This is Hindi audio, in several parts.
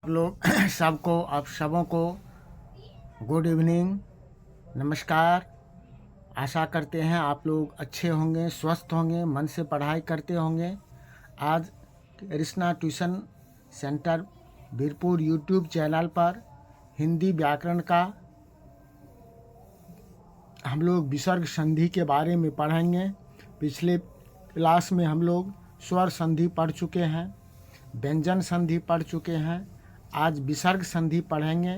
लोग सबको आप सबों को गुड इवनिंग, नमस्कार। आशा करते हैं आप लोग अच्छे होंगे, स्वस्थ होंगे, मन से पढ़ाई करते होंगे। आज Krishna tuition centre Birpur YouTube channel पर हिंदी व्याकरण का हम लोग विसर्ग संधि के बारे में पढ़ेंगे। पिछले क्लास में हम लोग स्वर संधि पढ़ चुके हैं, व्यंजन संधि पढ़ चुके हैं। आज विसर्ग संधि पढ़ेंगे,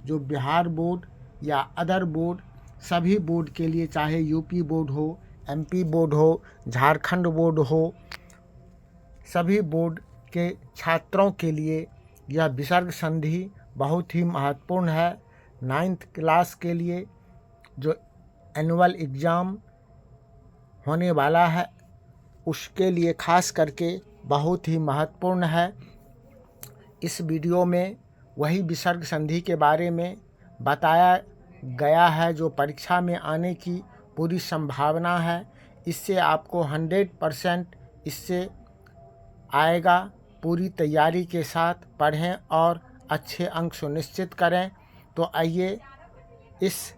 जो बिहार बोर्ड या अदर बोर्ड सभी बोर्ड के लिए, चाहे यूपी बोर्ड हो, एमपी बोर्ड हो, झारखंड बोर्ड हो, सभी बोर्ड के छात्रों के लिए यह विसर्ग संधि बहुत ही महत्वपूर्ण है। 9th क्लास के लिए जो एनुअल एग्ज़ाम होने वाला है उसके लिए खास करके बहुत ही महत्वपूर्ण है। इस वीडियो में वही विसर्ग संधि के बारे में बताया गया है जो परीक्षा में आने की पूरी संभावना है। इससे आपको 100% इससे आएगा। पूरी तैयारी के साथ पढ़ें और अच्छे अंक सुनिश्चित करें। तो आइए इस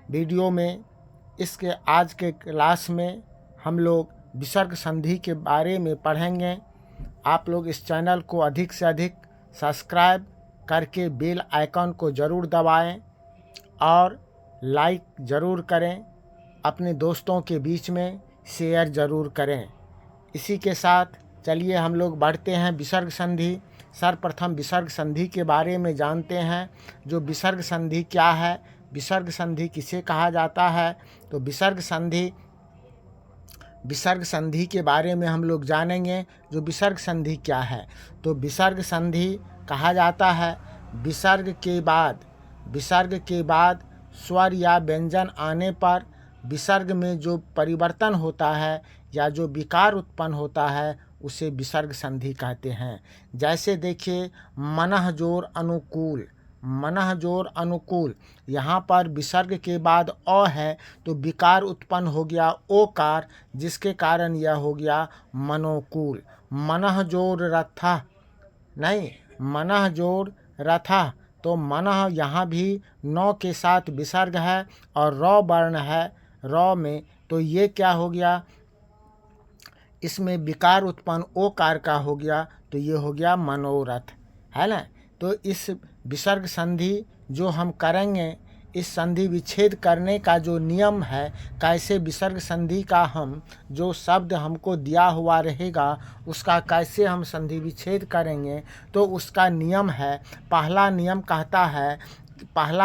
वीडियो में, इसके आज के क्लास में हम लोग विसर्ग संधि के बारे में पढ़ेंगे। आप लोग इस चैनल को अधिक से अधिक सब्सक्राइब करके बेल आइकन को ज़रूर दबाएं और लाइक ज़रूर करें, अपने दोस्तों के बीच में शेयर ज़रूर करें। इसी के साथ चलिए हम लोग बढ़ते हैं विसर्ग संधि। सर्वप्रथम विसर्ग संधि के बारे में जानते हैं। जो विसर्ग संधि क्या है, विसर्ग संधि किसे कहा जाता है, तो विसर्ग संधि के बारे में हम लोग जानेंगे। जो विसर्ग संधि क्या है, तो विसर्ग संधि कहा जाता है विसर्ग के बाद स्वर या व्यंजन आने पर विसर्ग में जो परिवर्तन होता है या जो विकार उत्पन्न होता है उसे विसर्ग संधि कहते हैं। जैसे देखिए मनः जोर अनुकूल, यहाँ पर विसर्ग के बाद अ है तो विकार उत्पन्न हो गया ओकार, जिसके कारण यह हो गया मनोकूल। मनः जोर रथा, तो मनः यहाँ भी नौ के साथ विसर्ग है और रौ वर्ण है रौ में, तो ये क्या हो गया, इसमें विकार उत्पन्न ओकार का हो गया, तो ये हो गया मनोरथ, है ना। तो इस विसर्ग संधि जो हम करेंगे, इस संधि विच्छेद करने का जो नियम है, कैसे विसर्ग संधि का हम जो शब्द हमको दिया हुआ रहेगा उसका कैसे हम संधि विच्छेद करेंगे, तो उसका नियम है, पहला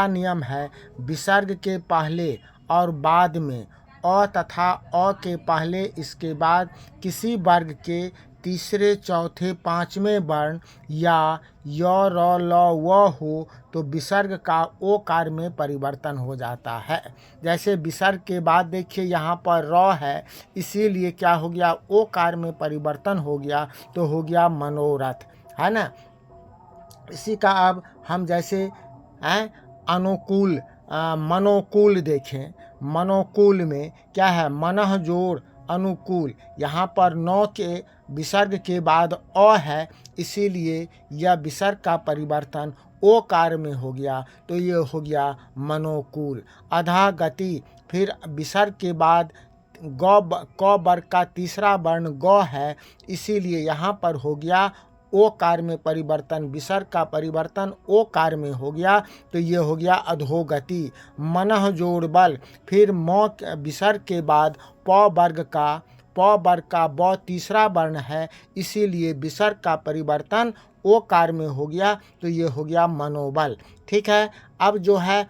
नियम है विसर्ग के पहले और बाद में अ तथा अ के पहले इसके बाद किसी वर्ग के तीसरे, चौथे, पाँचवें वर्ण या य, र, ल, व हो तो विसर्ग का ओकार में परिवर्तन हो जाता है। जैसे विसर्ग के बाद देखिए यहाँ पर र है, इसीलिए क्या हो गया, ओकार में परिवर्तन हो गया, तो हो गया मनोरथ, है ना। इसी का अब हम जैसे मनोकूल देखें। मनोकूल में क्या है, मनः जोड़ अनुकूल, यहाँ पर नौ के विसर्ग के बाद अ है, इसीलिए यह विसर्ग का परिवर्तन ओकार में हो गया, तो ये हो गया मनोकूल। अधा गति, फिर विसर्ग के बाद क वर्ग का तीसरा वर्ण ग है, इसीलिए यहाँ पर हो गया ओकार में परिवर्तन, विसर्ग का परिवर्तन ओकार में हो गया, तो ये हो गया अधोगति। मनः जोड़ बल, फिर म विसर्ग के बाद प वर्ग का ब तीसरा वर्ण है, इसीलिए विसर्ग का परिवर्तन ओकार में हो गया, तो ये हो गया मनोबल। ठीक है। अब जो है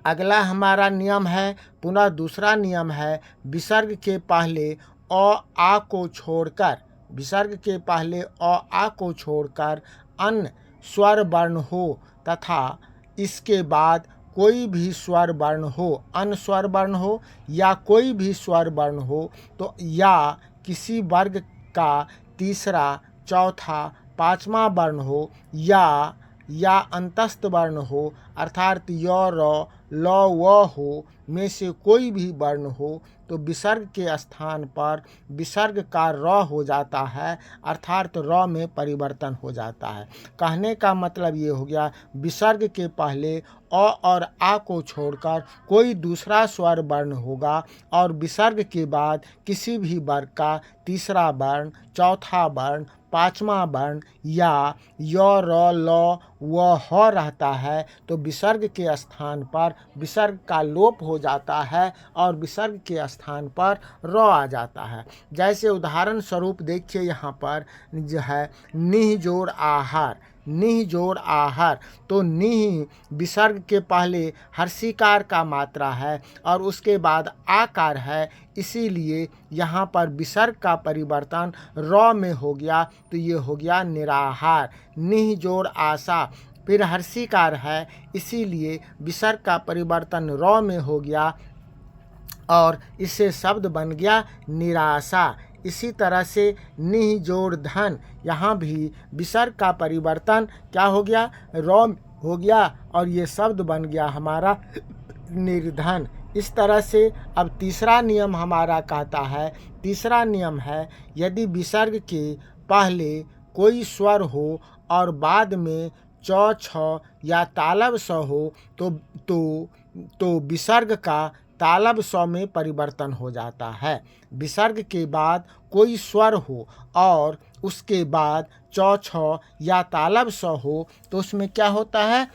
अगला हमारा नियम है, पुनः दूसरा नियम है विसर्ग के पहले आ को छोड़कर, विसर्ग के पहले आ को छोड़कर अन्य स्वर वर्ण हो तथा इसके बाद कोई भी स्वर वर्ण हो, अन्य स्वर वर्ण हो या कोई भी स्वर वर्ण हो, तो या किसी वर्ग का तीसरा, चौथा, पांचवा वर्ण हो या या अंतस्थ वर्ण हो अर्थात य र ल व हो में से कोई भी वर्ण हो तो विसर्ग के स्थान पर विसर्ग का र हो जाता है अर्थात र में परिवर्तन हो जाता है। कहने का मतलब ये हो गया विसर्ग के पहले अ और आ को छोड़कर कोई दूसरा स्वर वर्ण होगा और विसर्ग के बाद किसी भी वर्ग का तीसरा वर्ण, चौथा वर्ण, पांचवा वर्ण या य र ल व ह रहता है तो विसर्ग के स्थान पर विसर्ग का लोप हो जाता है और विसर्ग के स्थान पर र आ जाता है। जैसे उदाहरण स्वरूप देखिए यहाँ पर जो है निह जोड़ आहार, निह जोड़ आहार, तो निह विसर्ग के पहले हर्षिकार का मात्रा है और उसके बाद आकार है, इसीलिए यहाँ पर विसर्ग का परिवर्तन र में हो गया तो ये हो गया निराहार। निह जोड़ आशा, फिर हर्षिकार है इसीलिए विसर्ग का परिवर्तन र में हो गया और इससे शब्द बन गया निराशा। इसी तरह से निह जोड़ धन, यहाँ भी विसर्ग का परिवर्तन क्या हो गया, र हो गया और ये शब्द बन गया हमारा निर्धन। इस तरह से अब तीसरा नियम हमारा कहता है, तीसरा नियम है यदि विसर्ग के पहले कोई स्वर हो और बाद में च छ या तालब स हो तो विसर्ग का तालब स में परिवर्तन हो जाता है। विसर्ग के बाद कोई स्वर हो और उसके बाद च छ या तालब स हो तो उसमें क्या होता है,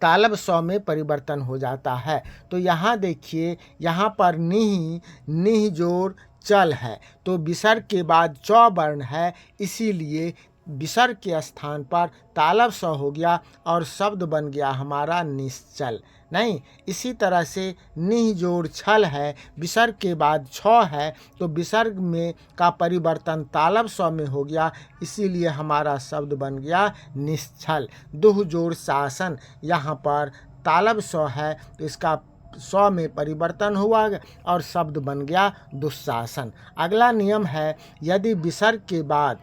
तालब स में परिवर्तन हो जाता है। तो यहाँ देखिए यहाँ पर निह जोड़ चल है तो विसर्ग के बाद च वर्ण है इसीलिए विसर्ग के स्थान पर तालब स हो गया और शब्द बन गया हमारा निश्चल। नहीं, इसी तरह से निह जोड़ छल है, विसर्ग के बाद छ है तो विसर्ग में का परिवर्तन तालब स में हो गया इसीलिए हमारा शब्द बन गया निश्चल। दुह जोड़ शासन, यहाँ पर तालब स है तो इसका स में परिवर्तन हुआ और शब्द बन गया दुशासन। अगला नियम है यदि विसर्ग के बाद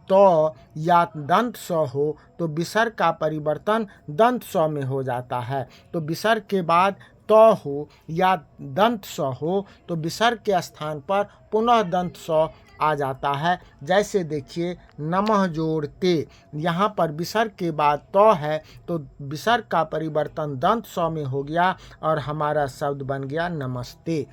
तो या दंत स हो तो विसर्ग का परिवर्तन दंत स में हो जाता है। तो विसर्ग के बाद तो हो या दंत स हो तो विसर्ग के स्थान पर पुनः दंत स आ जाता है। जैसे देखिए नमः जोड़ ते, यहाँ पर विसर्ग के बाद तो है तो विसर्ग का परिवर्तन दंत स में हो गया और हमारा शब्द बन गया नमस्ते।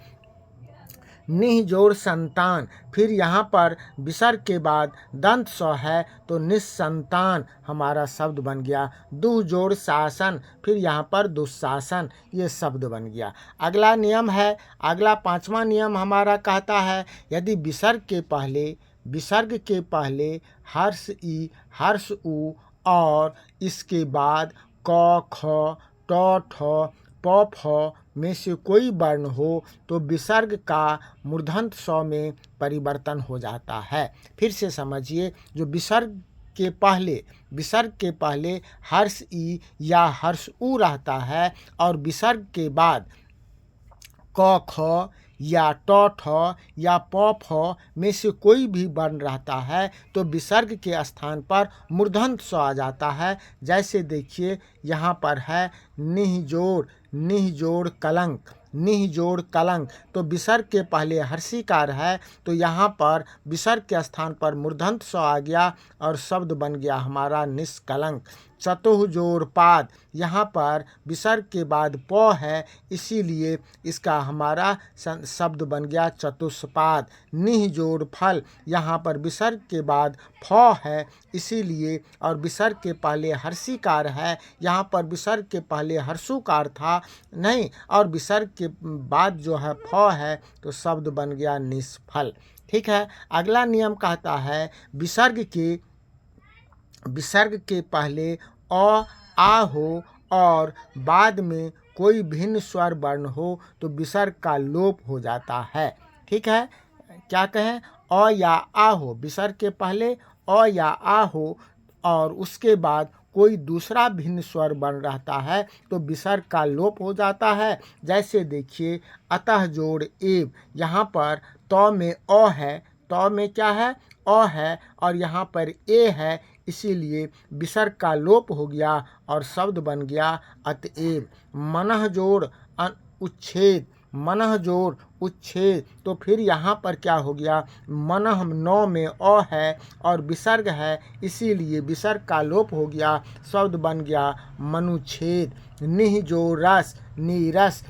निह जोड़ संतान, फिर यहाँ पर विसर्ग के बाद दंत स है तो निस्संतान हमारा शब्द बन गया। दुह जोड़ शासन, फिर यहाँ पर दुशासन, ये शब्द बन गया। अगला नियम है, अगला पांचवा नियम हमारा कहता है यदि विसर्ग के पहले हर्ष ई हर्ष उ और इसके बाद क ख ट ठ प फ में से कोई वर्ण हो तो विसर्ग का मूर्धन्य स में परिवर्तन हो जाता है। फिर से समझिए, जो विसर्ग के पहले हर्ष ई या हर्ष उ रहता है और विसर्ग के बाद क ख या ट ठ या प फ में से कोई भी वर्ण रहता है तो विसर्ग के स्थान पर मूर्धन्य स आ जाता है। जैसे देखिए यहाँ पर है निह जोड़ कलंक, निह जोड़ कलंक, तो विसर्ग के पहले हर्षिकार है तो यहाँ पर विसर्ग के स्थान पर मूर्धन्य स आ गया और शब्द बन गया हमारा निष्कलंक। चतुह जोड़ पाद, यहाँ पर विसर्ग के बाद प है इसीलिए इसका हमारा शब्द बन गया चतुष्पाद। निह जोड़ फल, यहाँ पर विसर्ग के बाद फ है इसीलिए और विसर्ग के पहले हर्षिकार है, यहाँ पर विसर्ग के पहले हर्षुकार था नहीं और विसर्ग के बाद जो है फ है तो शब्द बन गया निष्फल। ठीक है। अगला नियम कहता है विसर्ग के पहले अ आ हो और बाद में कोई भिन्न स्वर वर्ण हो तो विसर्ग का लोप हो जाता है। ठीक है, क्या कहें, अ या आ हो, विसर्ग के पहले अ या आ हो और उसके बाद कोई दूसरा भिन्न स्वर वर्ण रहता है तो विसर्ग का लोप हो जाता है। जैसे देखिए अतः जोड़ एव, यहाँ पर त में अ है, त में क्या है अ है और यहाँ पर ए है, इसीलिए विसर्ग का लोप हो गया और शब्द बन गया अतएव। मनः जोड़ उच्छेद, मनः जोड़ उच्छेद, तो फिर यहाँ पर क्या हो गया, मनः नौ में अ है और विसर्ग है, इसीलिए विसर्ग का लोप हो गया, शब्द बन गया मनुच्छेद। निह जोड़ रस नीरस,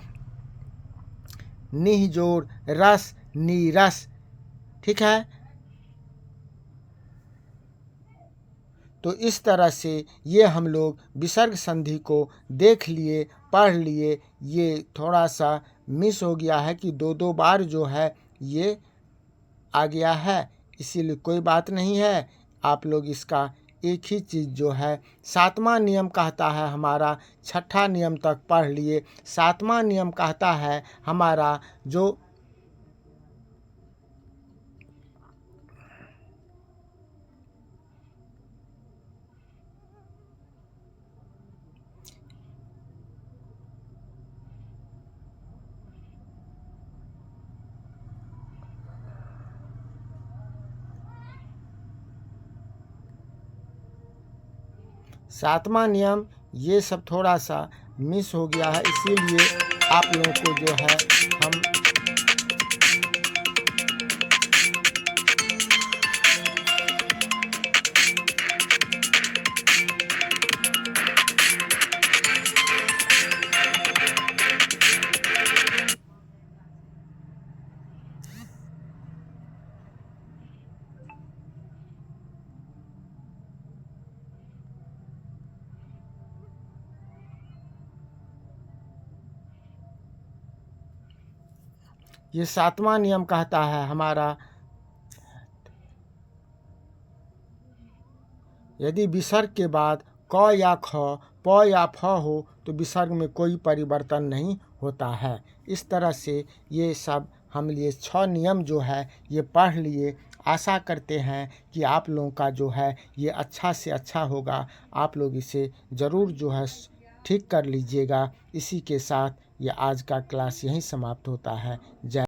निह जोड़ रस नीरस, ठीक है। तो इस तरह से ये हम लोग विसर्ग संधि को देख लिए, पढ़ लिए। ये थोड़ा सा मिस हो गया है कि दो दो बार जो है ये आ गया है, इसीलिए कोई बात नहीं है। आप लोग इसका एक ही चीज़ जो है, सातवां नियम कहता है हमारा, छठा नियम तक पढ़ लिए। सातवां नियम कहता है हमारा जो सातवां नियम, ये सब थोड़ा सा मिस हो गया है, इसीलिए आप लोगों को जो है हम ये सातवां नियम कहता है हमारा, यदि विसर्ग के बाद क या ख, प या फ हो तो विसर्ग में कोई परिवर्तन नहीं होता है। इस तरह से ये सब हम लिए 6 नियम जो है ये पढ़ लिए। आशा करते हैं कि आप लोगों का जो है ये अच्छा से अच्छा होगा। आप लोग इसे ज़रूर जो है ठीक कर लीजिएगा। इसी के साथ ये आज का क्लास यहीं समाप्त होता है। जय